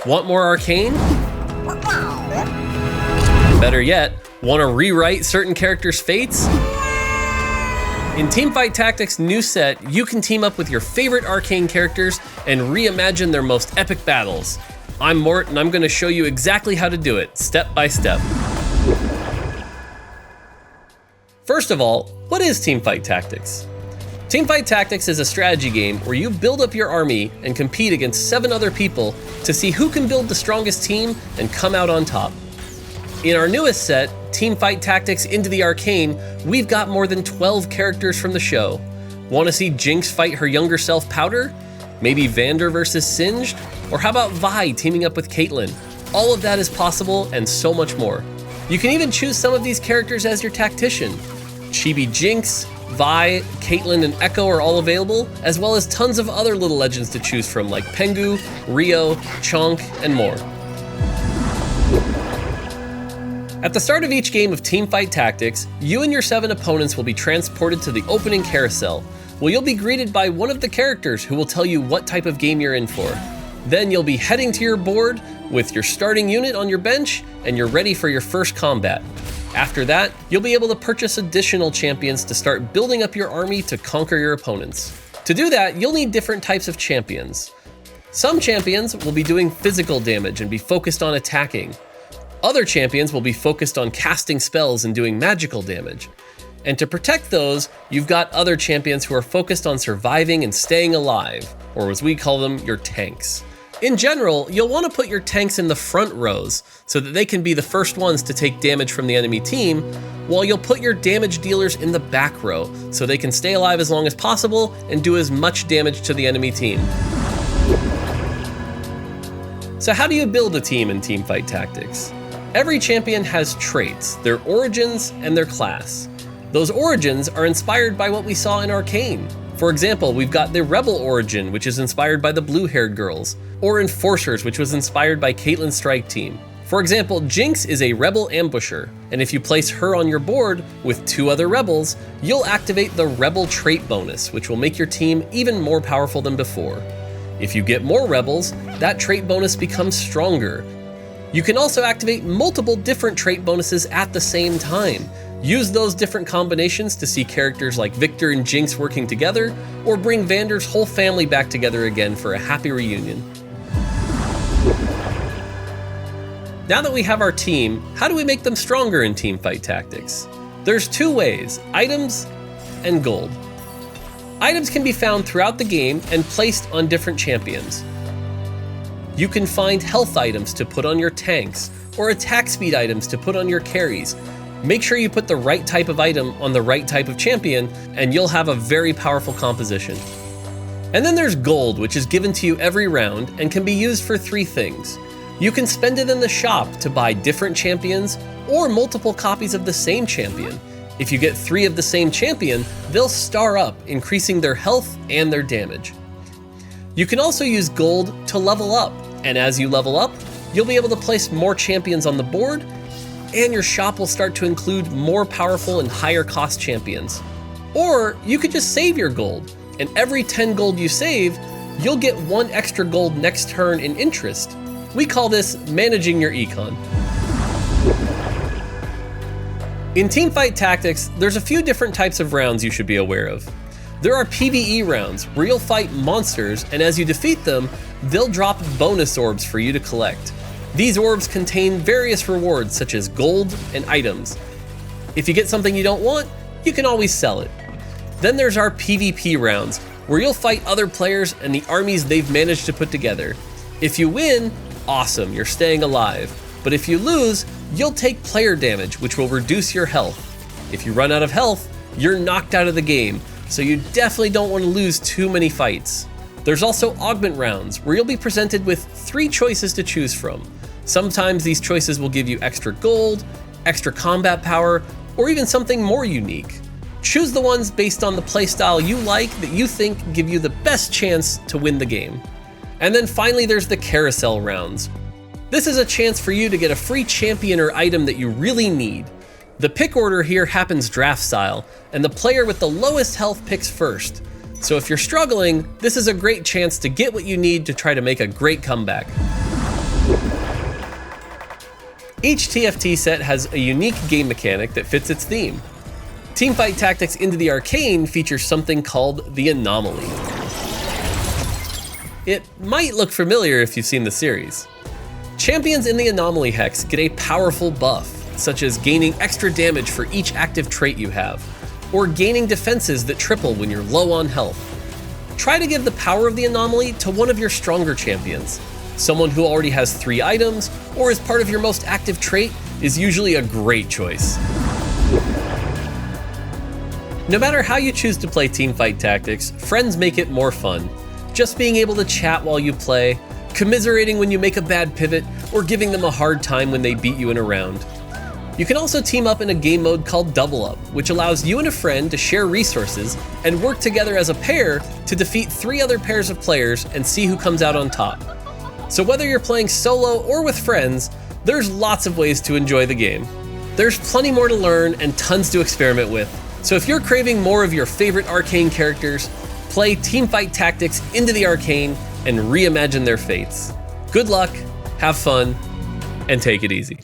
Want more Arcane? Better yet, want to rewrite certain characters' fates? In Teamfight Tactics' new set, you can team up with your favorite Arcane characters and reimagine their most epic battles. I'm Mort, and I'm going to show you exactly how to do it, step by step. First of all, what is Teamfight Tactics? Teamfight Tactics is a strategy game where you build up your army and compete against 7 other people to see who can build the strongest team and come out on top. In our newest set, Teamfight Tactics Into the Arcane, we've got more than 12 characters from the show. Want to see Jinx fight her younger self Powder? Maybe Vander versus Singed? Or how about Vi teaming up with Caitlyn? All of that is possible and so much more. You can even choose some of these characters as your tactician. Chibi Jinx, Vi, Caitlyn, and Echo are all available, as well as tons of other little legends to choose from like Pengu, Rio, Chonk, and more. At the start of each game of Teamfight Tactics, you and your 7 opponents will be transported to the opening carousel, where you'll be greeted by one of the characters who will tell you what type of game you're in for. Then you'll be heading to your board with your starting unit on your bench, and you're ready for your first combat. After that, you'll be able to purchase additional champions to start building up your army to conquer your opponents. To do that, you'll need different types of champions. Some champions will be doing physical damage and be focused on attacking. Other champions will be focused on casting spells and doing magical damage. And to protect those, you've got other champions who are focused on surviving and staying alive, or as we call them, your tanks. In general, you'll want to put your tanks in the front rows so that they can be the first ones to take damage from the enemy team, while you'll put your damage dealers in the back row so they can stay alive as long as possible and do as much damage to the enemy team. So how do you build a team in Teamfight Tactics? Every champion has traits, their origins, and their class. Those origins are inspired by what we saw in Arcane. For example, we've got the Rebel origin, which is inspired by the blue-haired girls, or Enforcers, which was inspired by Caitlyn's strike team. For example, Jinx is a Rebel ambusher, and if you place her on your board with 2 other Rebels, you'll activate the Rebel trait bonus, which will make your team even more powerful than before. If you get more Rebels, that trait bonus becomes stronger. You can also activate multiple different trait bonuses at the same time. Use those different combinations to see characters like Victor and Jinx working together, or bring Vander's whole family back together again for a happy reunion. Now that we have our team, how do we make them stronger in Teamfight Tactics? There's 2 ways, items and gold. Items can be found throughout the game and placed on different champions. You can find health items to put on your tanks, or attack speed items to put on your carries. Make sure you put the right type of item on the right type of champion, and you'll have a very powerful composition. And then there's gold, which is given to you every round and can be used for 3 things. You can spend it in the shop to buy different champions, or multiple copies of the same champion. If you get 3 of the same champion, they'll star up, increasing their health and their damage. You can also use gold to level up, and as you level up, you'll be able to place more champions on the board, and your shop will start to include more powerful and higher cost champions. Or you could just save your gold, and every 10 gold you save, you'll get 1 extra gold next turn in interest. We call this managing your econ. In Teamfight Tactics, there's a few different types of rounds you should be aware of. There are PvE rounds where you'll fight monsters, and as you defeat them, they'll drop bonus orbs for you to collect. These orbs contain various rewards such as gold and items. If you get something you don't want, you can always sell it. Then there's our PvP rounds, where you'll fight other players and the armies they've managed to put together. If you win, awesome, you're staying alive. But if you lose, you'll take player damage, which will reduce your health. If you run out of health, you're knocked out of the game, so you definitely don't want to lose too many fights. There's also augment rounds, where you'll be presented with 3 choices to choose from. Sometimes these choices will give you extra gold, extra combat power, or even something more unique. Choose the ones based on the playstyle you like that you think give you the best chance to win the game. And then finally there's the carousel rounds. This is a chance for you to get a free champion or item that you really need. The pick order here happens draft style, and the player with the lowest health picks first. So if you're struggling, this is a great chance to get what you need to try to make a great comeback. Each TFT set has a unique game mechanic that fits its theme. Teamfight Tactics Into the Arcane features something called the Anomaly. It might look familiar if you've seen the series. Champions in the Anomaly hex get a powerful buff, such as gaining extra damage for each active trait you have, or gaining defenses that triple when you're low on health. Try to give the power of the Anomaly to one of your stronger champions. Someone who already has 3 items, or is part of your most active trait, is usually a great choice. No matter how you choose to play Teamfight Tactics, friends make it more fun. Just being able to chat while you play, commiserating when you make a bad pivot, or giving them a hard time when they beat you in a round. You can also team up in a game mode called Double Up, which allows you and a friend to share resources and work together as a pair to defeat 3 other pairs of players and see who comes out on top. So whether you're playing solo or with friends, there's lots of ways to enjoy the game. There's plenty more to learn and tons to experiment with. So if you're craving more of your favorite Arcane characters, play Teamfight Tactics Into the Arcane and reimagine their fates. Good luck, have fun, and take it easy.